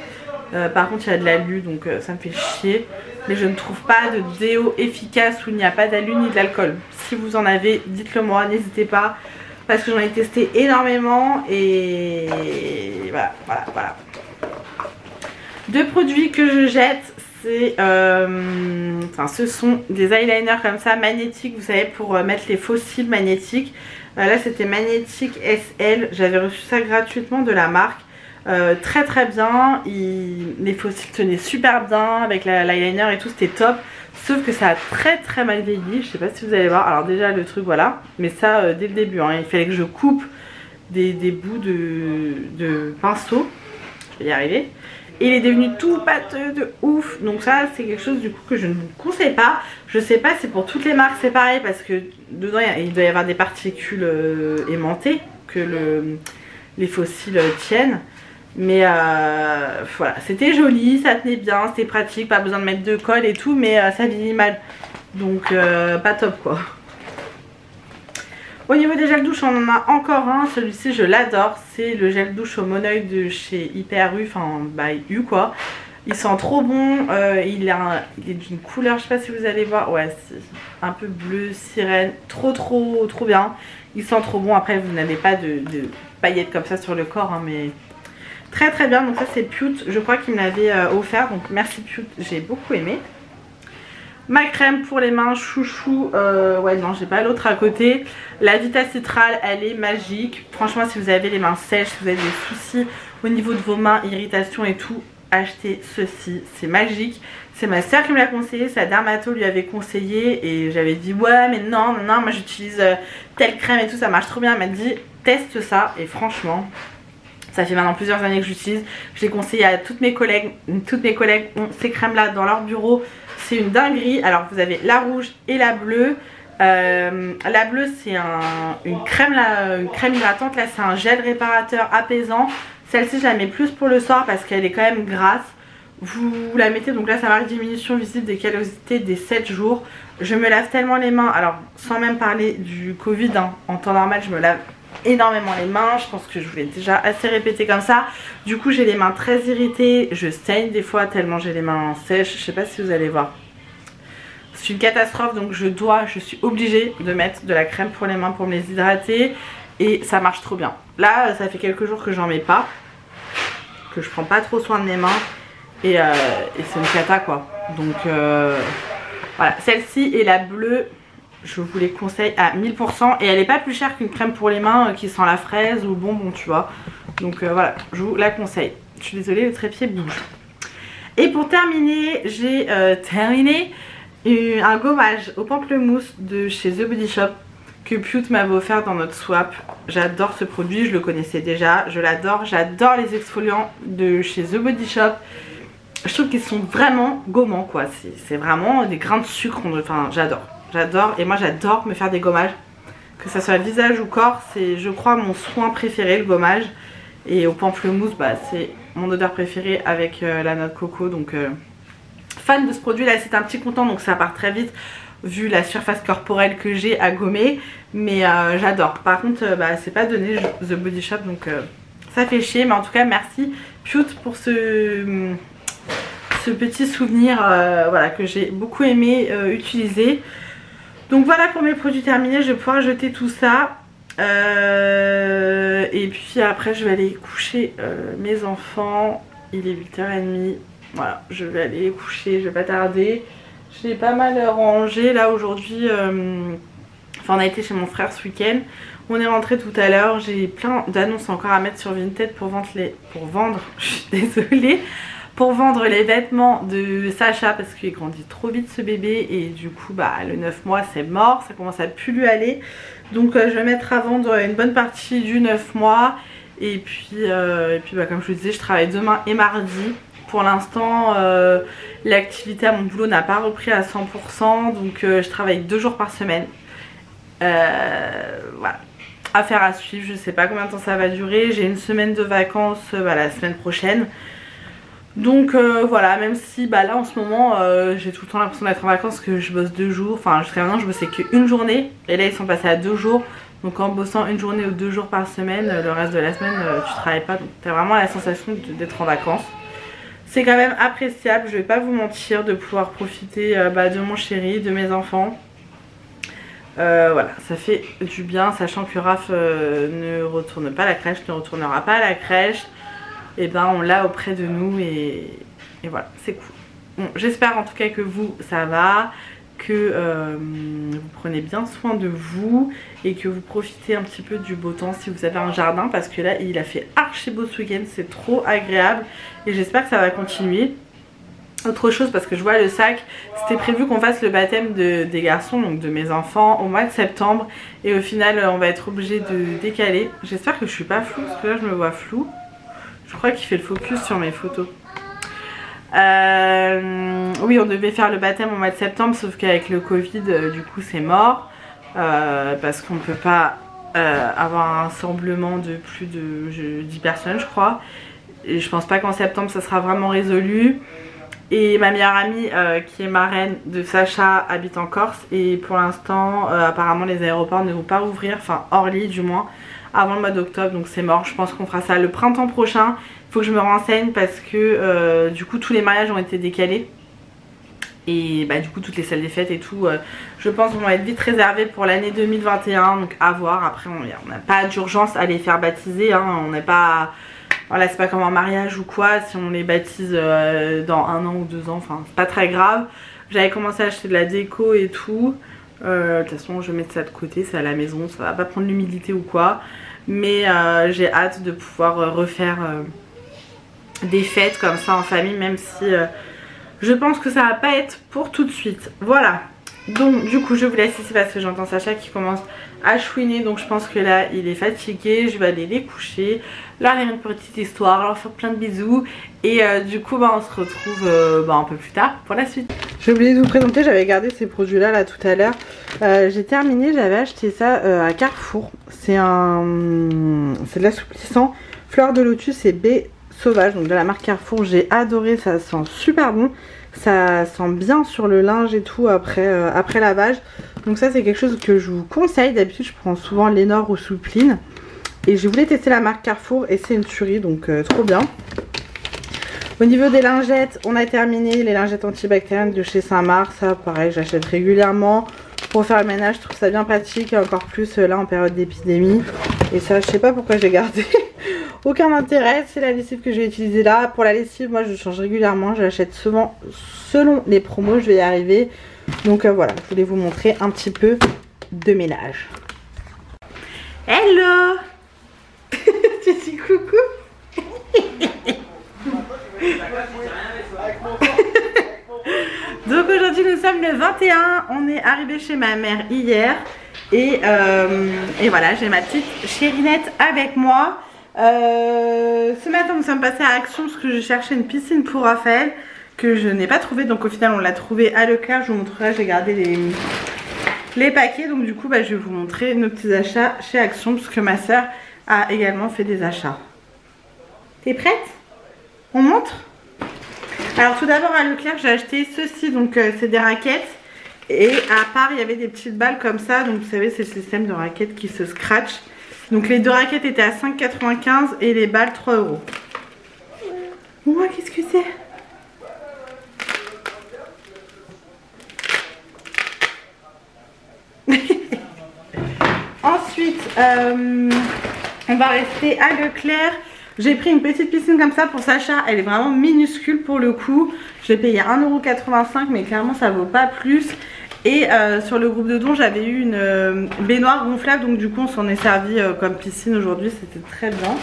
Par contre il y a de l'alu donc ça me fait chier. Mais je ne trouve pas de déo efficace où il n'y a pas d'alu ni de l'alcool. Si vous en avez, dites-le moi, n'hésitez pas. Parce que j'en ai testé énormément et voilà. 2 produits que je jette, c'est ce sont des eyeliners comme ça magnétiques, vous savez, pour mettre les faux cils magnétiques. Là c'était magnétique SL, j'avais reçu ça gratuitement de la marque. Très très bien, les faux cils tenaient super bien avec l'eyeliner et tout, c'était top. Sauf que ça a très très mal vieilli, je sais pas si vous allez voir. Alors déjà le truc voilà, mais ça dès le début hein, il fallait que je coupe des bouts de pinceau. Je vais y arriver. Et il est devenu tout pâteux de ouf. Donc ça c'est quelque chose du coup que je ne vous conseille pas. Je sais pas si pour toutes les marques c'est pareil, parce que dedans il doit y avoir des particules aimantées que les faux cils tiennent. Mais voilà, c'était joli, ça tenait bien, c'était pratique, pas besoin de mettre de colle et tout, mais ça vieillit mal. Donc pas top quoi. Au niveau des gels douche, on en a encore un, celui-ci je l'adore, c'est le gel douche au Moneuil de chez Hyper U, enfin by U quoi. Il sent trop bon, il est d'une couleur, je sais pas si vous allez voir, ouais, c'est un peu bleu, sirène, trop bien. Il sent trop bon, après vous n'avez pas de paillettes comme ça sur le corps, hein, mais très bien. Donc ça c'est Pute, je crois qu'il me l'avait offert, donc merci Pute, j'ai beaucoup aimé. Ma crème pour les mains, chouchou, ouais non j'ai pas l'autre à côté. La Vita Citral, elle est magique. Franchement si vous avez les mains sèches, si vous avez des soucis au niveau de vos mains, irritation et tout, achetez ceci, c'est magique. C'est ma soeur qui me l'a conseillé, sa dermato lui avait conseillé et j'avais dit ouais mais non, moi j'utilise telle crème et tout, ça marche trop bien. Elle m'a dit teste ça et franchement ça fait maintenant plusieurs années que j'utilise. Je l'ai conseillé à toutes mes collègues ont ces crèmes là dans leur bureau. C'est une dinguerie. Alors vous avez la rouge et la bleue. La bleue c'est une crème hydratante. Là c'est un gel réparateur apaisant. Celle-ci je la mets plus pour le soir parce qu'elle est quand même grasse. Vous la mettez, donc là ça marque diminution visible des callosités des 7 jours. Je me lave tellement les mains, alors sans même parler du Covid, hein, en temps normal je me lave énormément les mains. Je pense que je vous l'ai déjà assez répété comme ça. Du coup j'ai les mains très irritées, je saigne des fois tellement j'ai les mains sèches. Je sais pas si vous allez voir. C'est une catastrophe, donc je suis obligée de mettre de la crème pour les mains pour me les hydrater. Et ça marche trop bien. Là ça fait quelques jours que j'en mets pas, que je prends pas trop soin de mes mains. Et c'est une cata quoi. Donc voilà, celle-ci et la bleue, je vous les conseille à 1000%. Et elle est pas plus chère qu'une crème pour les mains qui sent la fraise ou le bonbon, tu vois. Donc voilà, je vous la conseille. Je suis désolée, le trépied bouge. Et pour terminer, j'ai terminé un gommage au pamplemousse de chez The Body Shop que Pute m'avait offert dans notre swap. J'adore ce produit, je le connaissais déjà, je l'adore. J'adore les exfoliants de chez The Body Shop. Je trouve qu'ils sont vraiment gommants quoi, c'est vraiment des grains de sucre, enfin j'adore et moi j'adore me faire des gommages, que ça soit visage ou corps, c'est je crois mon soin préféré le gommage. Et au pamplemousse bah, c'est mon odeur préférée avec la noix de coco, donc fan de ce produit là. C'est un petit content donc ça part très vite vu la surface corporelle que j'ai à gommer, mais j'adore. Par contre bah, c'est pas donné The Body Shop donc ça fait chier, mais en tout cas merci Pute pour ce petit souvenir voilà, que j'ai beaucoup aimé utiliser. Donc voilà pour mes produits terminés, je vais pouvoir jeter tout ça. Et puis après je vais aller coucher mes enfants. Il est 8h30. Voilà, je vais aller les coucher, je vais pas tarder. J'ai pas mal rangé là aujourd'hui. Enfin on a été chez mon frère ce week-end. On est rentré tout à l'heure. J'ai plein d'annonces encore à mettre sur Vinted pour vendre. Je suis désolée. Pour vendre les vêtements de Sacha parce qu'il grandit trop vite ce bébé et du coup bah le 9 mois c'est mort, ça commence à plus lui aller. Donc je vais mettre à vendre une bonne partie du 9 mois et puis bah, comme je vous disais je travaille demain et mardi. Pour l'instant l'activité à mon boulot n'a pas repris à 100% donc je travaille 2 jours par semaine. Voilà. Affaire à suivre, je sais pas combien de temps ça va durer. J'ai une semaine de vacances bah, la semaine prochaine. Donc voilà, même si bah là en ce moment j'ai tout le temps l'impression d'être en vacances, que je bosse 2 jours, enfin jusqu'à maintenant je bossais qu'une journée et là ils sont passés à 2 jours. Donc en bossant une journée ou 2 jours par semaine, le reste de la semaine tu travailles pas, donc t'as vraiment la sensation d'être en vacances. C'est quand même appréciable, je vais pas vous mentir, de pouvoir profiter bah, de mon chéri, de mes enfants. Voilà, ça fait du bien, sachant que Raph ne retourne pas à la crèche, ne retournera pas à la crèche. Et ben on l'a auprès de nous et voilà, c'est cool. Bon, j'espère en tout cas que vous ça va, que vous prenez bien soin de vous et que vous profitez un petit peu du beau temps si vous avez un jardin, parce que là il a fait archi beau ce week-end, c'est trop agréable et j'espère que ça va continuer. Autre chose, parce que je vois le sac, c'était prévu qu'on fasse le baptême des garçons, donc de mes enfants, au mois de septembre et au final on va être obligé de décaler. J'espère que je suis pas floue parce que là je me vois floue. Je crois qu'il fait le focus sur mes photos. Oui, on devait faire le baptême au mois de septembre, sauf qu'avec le Covid, du coup, c'est mort. Parce qu'on ne peut pas avoir un rassemblement de plus de 10 personnes, je crois. Et je pense pas qu'en septembre, ça sera vraiment résolu. Et ma meilleure amie qui est marraine de Sacha habite en Corse. Et pour l'instant apparemment les aéroports ne vont pas rouvrir, enfin Orly du moins, avant le mois d'octobre. Donc c'est mort, je pense qu'on fera ça le printemps prochain. Il faut que je me renseigne parce que du coup tous les mariages ont été décalés. Et bah du coup toutes les salles des fêtes et tout je pense vont être vite réservées pour l'année 2021. Donc à voir, après on n'a pas d'urgence à les faire baptiser hein. On n'est pas... Voilà, c'est pas comme un mariage ou quoi, si on les baptise dans 1 an ou 2 ans, enfin c'est pas très grave. J'avais commencé à acheter de la déco et tout. De toute façon je vais mettre ça de côté, c'est à la maison, ça va pas prendre l'humidité ou quoi. Mais j'ai hâte de pouvoir refaire des fêtes comme ça en famille, même si je pense que ça va pas être pour tout de suite. Voilà, donc du coup je vous laisse ici parce que j'entends Sacha qui commence à chouiner. Donc je pense que là il est fatigué, je vais aller les coucher, leur lire une petite histoire, leur faire plein de bisous. Et du coup bah, on se retrouve un peu plus tard pour la suite. J'ai oublié de vous présenter, j'avais gardé ces produits là tout à l'heure. J'ai terminé, j'avais acheté ça à Carrefour. C'est de l'assouplissant fleur de lotus et baie sauvage, donc de la marque Carrefour. J'ai adoré, ça sent super bon. Ça sent bien sur le linge et tout après lavage. Donc ça c'est quelque chose que je vous conseille. D'habitude je prends souvent Lénore ou Soupline. Et j'ai voulu tester la marque Carrefour et c'est une tuerie, donc trop bien. Au niveau des lingettes, on a terminé les lingettes antibactériennes de chez Saint-Marc. Ça pareil, j'achète régulièrement pour faire le ménage. Je trouve ça bien pratique, encore plus là en période d'épidémie. Et ça je sais pas pourquoi j'ai gardé. Aucun intérêt, c'est la lessive que je vais utiliser là. Pour la lessive, moi je change régulièrement, je l'achète souvent selon les promos, je vais y arriver. Donc voilà, je voulais vous montrer un petit peu de ménage. Hello. Tu dis coucou. Donc aujourd'hui nous sommes le 21, on est arrivé chez ma mère hier. Et voilà, j'ai ma petite chérinette avec moi. Ce matin nous sommes passés à Action parce que je cherchais une piscine pour Raphaël que je n'ai pas trouvé, donc au final on l'a trouvé à Leclerc. Je vous montrerai, j'ai gardé les paquets. Donc du coup bah, je vais vous montrer nos petits achats chez Action parce que ma soeur a également fait des achats. T'es prête? On montre? Alors tout d'abord à Leclerc j'ai acheté ceci, donc c'est des raquettes. Et à part il y avait des petites balles comme ça, donc vous savez c'est le système de raquettes qui se scratch. Donc les 2 raquettes étaient à 5,95 et les balles 3 €. Ouah, qu'est-ce que c'est? Ensuite, on va rester à Leclerc. J'ai pris une petite piscine comme ça pour Sacha. Elle est vraiment minuscule pour le coup. J'ai payé 1,85 € mais clairement ça vaut pas plus. Et sur le groupe de dons j'avais eu une baignoire gonflable. Donc du coup on s'en est servi comme piscine aujourd'hui. C'était très bien.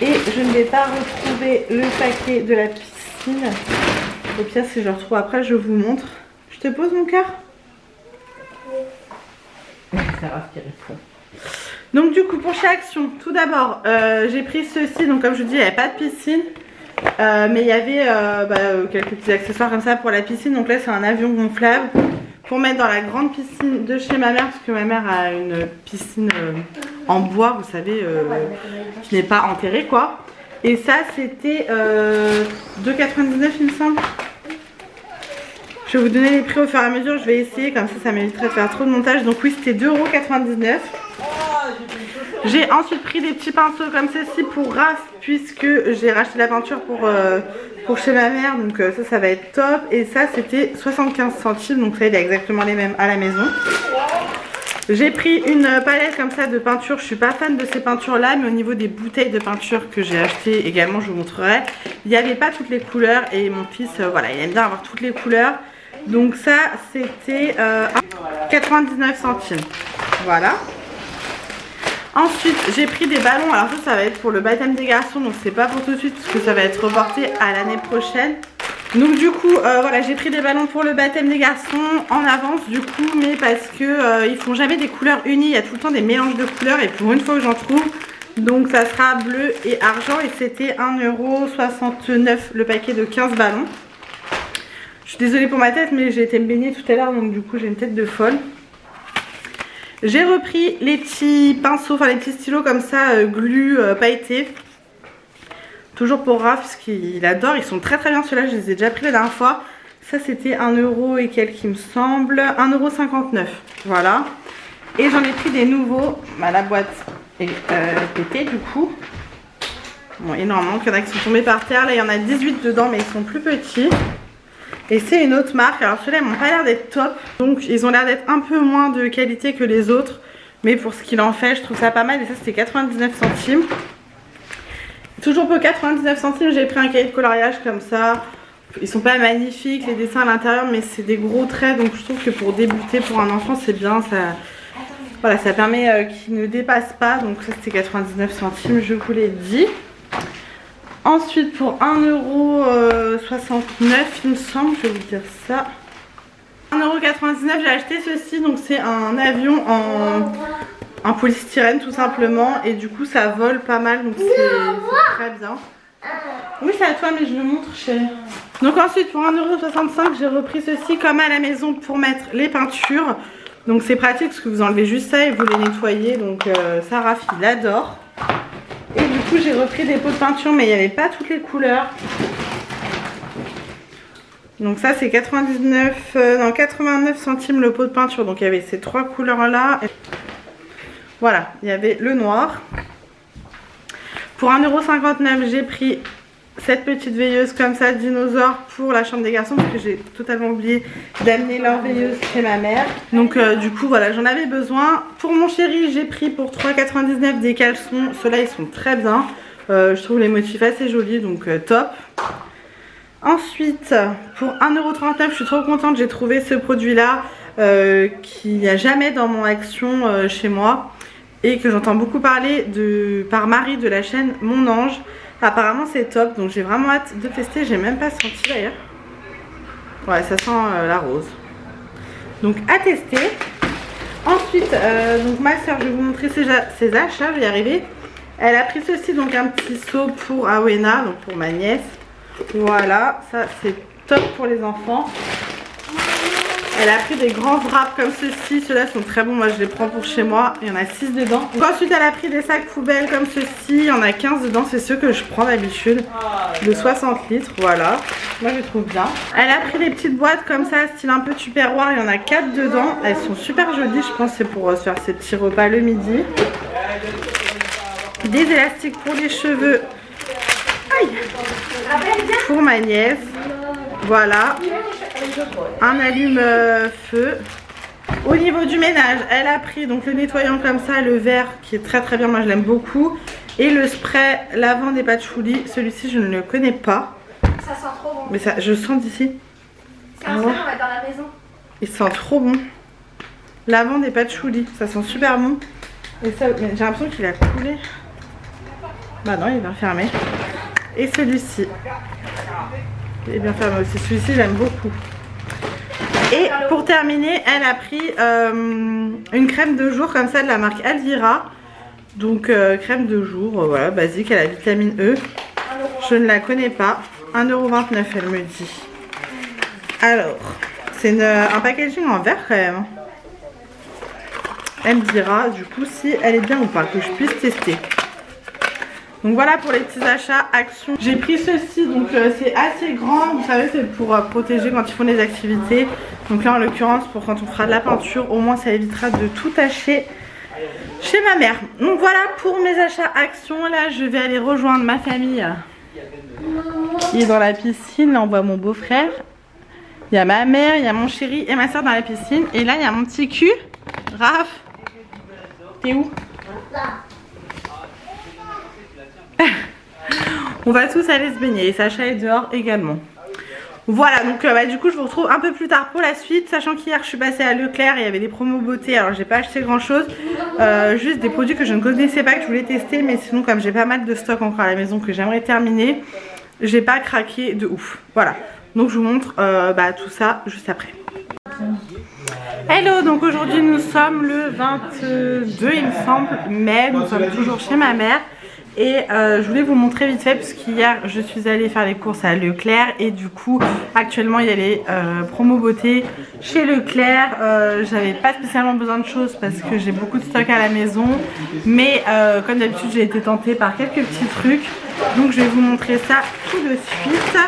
Et je ne vais pas retrouver le paquet de la piscine. Au pire si je le retrouve après je vous montre. Je te pose mon cœur. Ça va ce qu'il répond. Donc du coup pour chez Action, tout d'abord j'ai pris ceci. Donc comme je vous dis il n'y avait pas de piscine. Mais il y avait quelques petits accessoires comme ça pour la piscine. Donc là c'est un avion gonflable pour mettre dans la grande piscine de chez ma mère. Parce que ma mère a une piscine en bois, vous savez, qui n'est pas enterrée quoi. Et ça c'était 2,99 il me semble. Je vais vous donner les prix au fur et à mesure, je vais essayer, comme ça m'éviterait de faire trop de montage. Donc oui c'était 2,99 €. J'ai ensuite pris des petits pinceaux comme ceci pour Raph, puisque j'ai racheté la peinture pour chez ma mère. Donc ça va être top. Et ça c'était 75 centimes, donc ça il a exactement les mêmes à la maison. J'ai pris une palette comme ça de peinture. Je suis pas fan de ces peintures là, mais au niveau des bouteilles de peinture que j'ai acheté également je vous montrerai. Il n'y avait pas toutes les couleurs et mon fils voilà il aime bien avoir toutes les couleurs. Donc ça c'était 99 centimes. Voilà. Ensuite j'ai pris des ballons. Alors ça va être pour le baptême des garçons. Donc c'est pas pour tout de suite parce que ça va être reporté à l'année prochaine. Donc du coup voilà j'ai pris des ballons pour le baptême des garçons en avance du coup. Mais parce que ils font jamais des couleurs unies. Il y a tout le temps des mélanges de couleurs. Et pour une fois que j'en trouve. Donc ça sera bleu et argent. Et c'était 1,69 € le paquet de 15 ballons. Je suis désolée pour ma tête mais j'ai été me baigner tout à l'heure. Donc du coup j'ai une tête de folle. J'ai repris les petits pinceaux, enfin les petits stylos comme ça, glu pailletés. Toujours pour Raph, parce qu'il adore. Ils sont très très bien ceux-là, je les ai déjà pris la dernière fois. Ça c'était 1 € et quelques il me semble. 1,59 €. Voilà. Et j'en ai pris des nouveaux. Bah, la boîte est pétée du coup. Bon, énormément. Il y en a qui sont tombés par terre. Là il y en a 18 dedans mais ils sont plus petits. Et c'est une autre marque. Alors ceux-là ils n'ont pas l'air d'être top. Donc ils ont l'air d'être un peu moins de qualité que les autres. Mais pour ce qu'il en fait je trouve ça pas mal. Et ça c'était 99 centimes. Toujours pour 99 centimes, j'ai pris un cahier de coloriage comme ça. Ils sont pas magnifiques les dessins à l'intérieur, mais c'est des gros traits. Donc je trouve que pour débuter pour un enfant c'est bien. Voilà, ça permet qu'il ne dépasse pas. Donc ça c'était 99 centimes, je vous l'ai dit. Ensuite pour 1,69 € il me semble, je vais vous dire ça. 1,99 € j'ai acheté ceci. Donc c'est un avion en polystyrène tout simplement. Et du coup ça vole pas mal. Donc c'est très bien. Oui c'est à toi mais je le montre chérie. Donc ensuite pour 1,65 € j'ai repris ceci comme à la maison pour mettre les peintures. Donc c'est pratique parce que vous enlevez juste ça et vous les nettoyez. Donc ça Raph il adore. Et du coup j'ai repris des pots de peinture mais il n'y avait pas toutes les couleurs. Donc ça c'est 89 centimes le pot de peinture. Donc il y avait ces trois couleurs là. Voilà, il y avait le noir. Pour 1,59 € j'ai pris cette petite veilleuse comme ça, dinosaure, pour la chambre des garçons. Parce que j'ai totalement oublié d'amener leur veilleuse chez ma mère. Donc du coup voilà, j'en avais besoin. Pour mon chéri j'ai pris pour 3,99 € des caleçons. Ceux-là ils sont très bien. Je trouve les motifs assez jolis, donc top. Ensuite pour 1,39 € je suis trop contente. J'ai trouvé ce produit là qu'il n'y a jamais dans mon action chez moi. Et que j'entends beaucoup parler par Marie de la chaîne Mon Ange. Apparemment c'est top, donc j'ai vraiment hâte de tester. J'ai même pas senti d'ailleurs. Ouais, ça sent la rose. Donc à tester. Ensuite, donc ma soeur, je vais vous montrer ses achats, je vais y arriver. Elle a pris ceci, donc un petit seau pour Awena, donc pour ma nièce. Voilà, ça c'est top pour les enfants. Elle a pris des grands wraps comme ceci. Ceux-là sont très bons. Moi, je les prends pour chez moi. Il y en a 6 dedans. Donc, ensuite, elle a pris des sacs poubelles comme ceci. Il y en a 15 dedans. C'est ceux que je prends d'habitude. De 60 litres. Voilà. Moi, je les trouve bien. Elle a pris des petites boîtes comme ça, style un peu tupperware. Il y en a 4 dedans. Elles sont super jolies. Je pense que c'est pour se faire ses petits repas le midi. Des élastiques pour les cheveux. Aïe. Pour ma nièce. Voilà. Un allume-feu. Au niveau du ménage, elle a pris donc le nettoyant comme ça, le vert qui est très très bien, moi je l'aime beaucoup. Et le spray lavande et patchouli, celui-ci je ne le connais pas. Ça sent trop bon. Mais ça, je sens d'ici. C'est un spray qu'on va dans la maison. Il sent trop bon. Lavande et patchouli, ça sent super bon. Et ça, j'ai l'impression qu'il a coulé. Bah non, il est bien fermé. Et celui-ci. Il est bien fermé aussi. Celui-ci j'aime beaucoup. Et pour terminer, elle a pris une crème de jour comme ça de la marque Alvira. Donc crème de jour, voilà, basique, elle a vitamine E. Je ne la connais pas. 1,29 € elle me dit. Alors, c'est un packaging en verre quand même. Elle me dira du coup si elle est bien ou pas, que je puisse tester. Donc voilà pour les petits achats Action. J'ai pris ceci, donc c'est assez grand. Vous savez, c'est pour protéger quand ils font des activités. Donc là en l'occurrence pour quand on fera de la peinture, au moins ça évitera de tout tacher chez ma mère. Donc voilà pour mes achats Action. Là je vais aller rejoindre ma famille qui est dans la piscine. Là on voit mon beau-frère. Il y a ma mère, il y a mon chéri et ma soeur dans la piscine. Et là il y a mon petit cul. Raph, t'es où? On va tous aller se baigner et Sacha est dehors également. Voilà, donc du coup je vous retrouve un peu plus tard pour la suite. Sachant qu'hier je suis passée à Leclerc et il y avait des promos beauté. Alors j'ai pas acheté grand chose, juste des produits que je ne connaissais pas, que je voulais tester. Mais sinon comme j'ai pas mal de stock encore à la maison que j'aimerais terminer, j'ai pas craqué de ouf. Voilà, donc je vous montre tout ça juste après. Hello, donc aujourd'hui nous sommes le 22 il me semble, mais nous sommes toujours chez ma mère. Et je voulais vous montrer vite fait parce qu'hier je suis allée faire les courses à Leclerc et du coup actuellement il y a les promos beauté chez Leclerc. J'avais pas spécialement besoin de choses parce que j'ai beaucoup de stock à la maison, mais comme d'habitude j'ai été tentée par quelques petits trucs, donc je vais vous montrer ça tout de suite.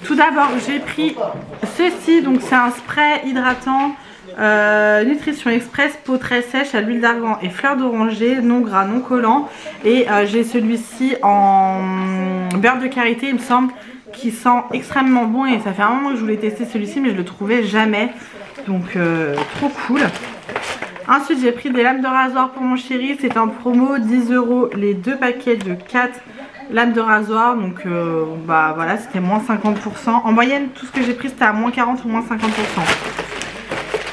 Tout d'abord j'ai pris ceci, donc c'est un spray hydratant Nutrition Express, peau très sèche à l'huile d'argan et fleur d'oranger, non gras, non collant. Et j'ai celui-ci en beurre de karité il me semble, qui sent extrêmement bon et ça fait un moment que je voulais tester celui-ci mais je le trouvais jamais, donc trop cool. Ensuite j'ai pris des lames de rasoir pour mon chéri, c'est en promo, 10 € les deux paquets de 4 lames de rasoir, donc bah voilà, c'était moins 50%. En moyenne tout ce que j'ai pris c'était à moins 40 ou moins 50%.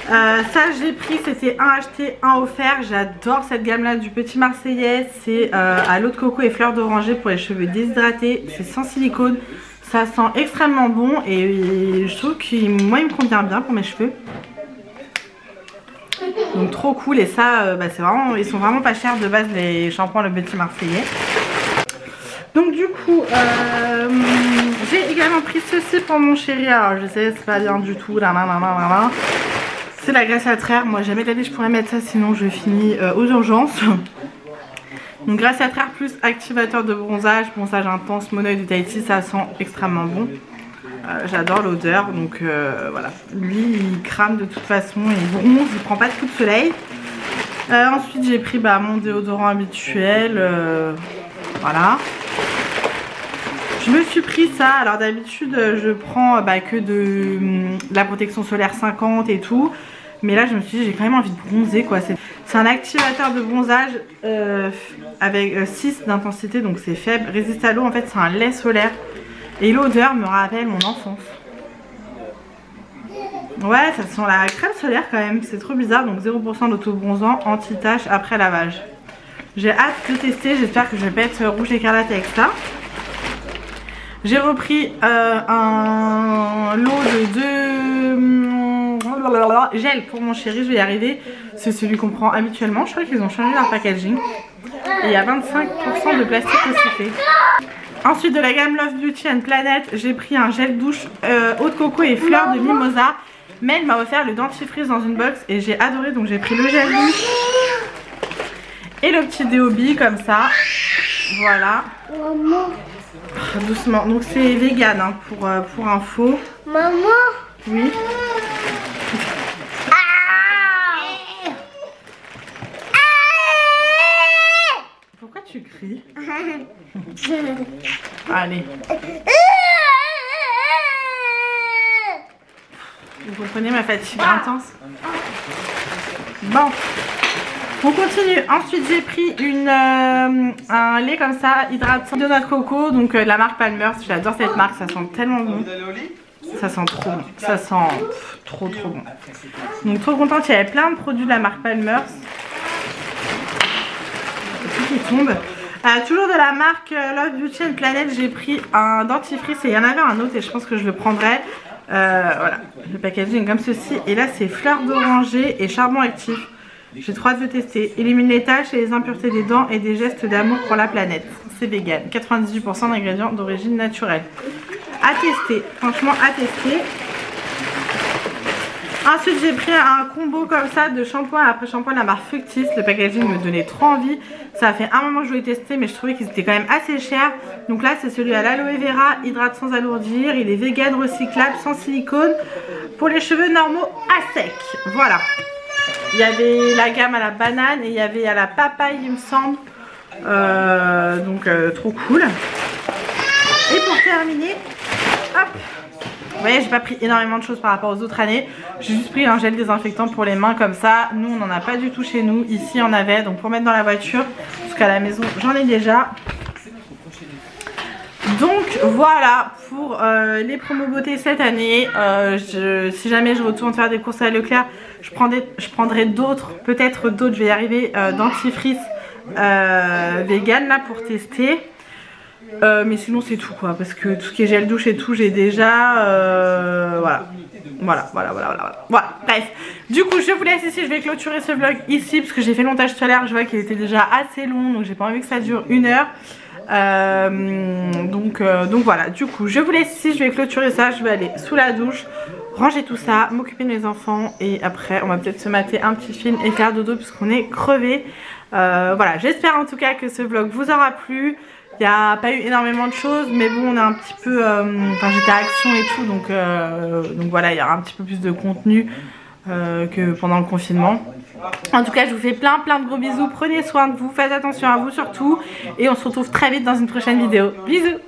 Ça j'ai pris, c'était un acheté, un offert. J'adore cette gamme là du Petit Marseillais. C'est à l'eau de coco et fleurs d'oranger pour les cheveux déshydratés. C'est sans silicone, ça sent extrêmement bon et je trouve qu'il moi il me convient bien pour mes cheveux. Donc trop cool. Et ça bah, c'est vraiment, ils sont vraiment pas chers de base les shampoings Le Petit Marseillais. Donc du coup j'ai également pris ceci pour mon chéri. Alors je sais c'est pas bien du tout, c'est la graisse à traire. Moi jamais de l'année je pourrais mettre ça sinon je finis aux urgences. Donc graisse à traire plus activateur de bronzage, bronzage intense, monoïde de Tahiti, ça sent extrêmement bon. J'adore l'odeur, donc voilà. Lui il crame de toute façon, il bronze, il prend pas de coup de soleil. Ensuite j'ai pris mon déodorant habituel, voilà. Je me suis pris ça, alors d'habitude je prends que de la protection solaire 50 et tout. Mais là je me suis dit j'ai quand même envie de bronzer quoi. C'est un activateur de bronzage avec 6 d'intensité, donc c'est faible. Résiste à l'eau, en fait c'est un lait solaire. Et l'odeur me rappelle mon enfance. Ouais, ça sent la crème solaire quand même, c'est trop bizarre. Donc 0% d'auto-bronzant, anti-tache après lavage. J'ai hâte de tester, j'espère que je vais pas être rouge écarlate avec ça. J'ai repris un lot de 2 gel pour mon chéri, je vais y arriver. C'est celui qu'on prend habituellement, je crois qu'ils ont changé leur packaging. Et il y a 25% de plastique recyclé. Ensuite de la gamme Love Beauty and Planet, j'ai pris un gel douche eau de coco et fleurs de mimosa. Mais elle m'a offert le dentifrice dans une box et j'ai adoré, donc j'ai pris le gel douche et le petit déobi comme ça. Voilà. Doucement, donc c'est vegan hein, pour info. Maman. Oui. Pourquoi tu cries? Allez. Vous comprenez ma fatigue intense? Bon. On continue. Ensuite j'ai pris un lait comme ça hydratant de noix de coco, donc de la marque Palmer's. J'adore cette marque, ça sent tellement bon. Ça sent trop bon. Ça sent trop bon. Donc trop contente, il y avait plein de produits de la marque Palmer's. Tout qui tombe. Toujours de la marque Love Beauty and Planet, j'ai pris un dentifrice et il y en avait un autre et je pense que je le prendrai. Voilà, le packaging comme ceci. Et là c'est fleur d'oranger et charbon actif. J'ai trop hâte de tester. Élimine les taches et les impuretés des dents et des gestes d'amour pour la planète. C'est vegan. 98% d'ingrédients d'origine naturelle. À tester. Franchement, à tester. Ensuite, j'ai pris un combo comme ça de shampoing après shampoing de la marque Fructis. Le packaging me donnait trop envie. Ça a fait un moment que je voulais tester, mais je trouvais qu'ils étaient quand même assez chers. Donc là, c'est celui à l'aloe vera, hydrate sans alourdir. Il est vegan, recyclable, sans silicone. Pour les cheveux normaux à sec. Voilà. Il y avait la gamme à la banane et il y avait à la papaye il me semble. Donc trop cool. Et pour terminer, hop. Vous voyez j'ai pas pris énormément de choses par rapport aux autres années. J'ai juste pris un gel désinfectant pour les mains comme ça. Nous on n'en a pas du tout chez nous. Ici on avait, donc pour mettre dans la voiture. Parce qu'à la maison j'en ai déjà. Donc voilà pour les promos beauté cette année. Si jamais je retourne faire des courses à Leclerc, je prendrai d'autres, peut-être d'autres, je vais y arriver, dentifrice vegan là pour tester. Mais sinon c'est tout quoi, parce que tout ce qui est gel douche et tout j'ai déjà, voilà, bref. Du coup je vous laisse ici, je vais clôturer ce vlog ici parce que j'ai fait le montage tout à l'heure, je vois qu'il était déjà assez long, donc j'ai pas envie que ça dure 1 heure. Donc voilà, du coup je vous laisse ici, je vais clôturer ça, je vais aller sous la douche, ranger tout ça, m'occuper de mes enfants et après on va peut-être se mater un petit film et faire dodo puisqu'on est crevé. Voilà, j'espère en tout cas que ce vlog vous aura plu. Il n'y a pas eu énormément de choses, mais bon, on a un petit peu, enfin j'étais à Action et tout, donc voilà, il y aura un petit peu plus de contenu que pendant le confinement. En tout cas, je vous fais plein de gros bisous, prenez soin de vous, faites attention à vous surtout, et on se retrouve très vite dans une prochaine vidéo. Bisous!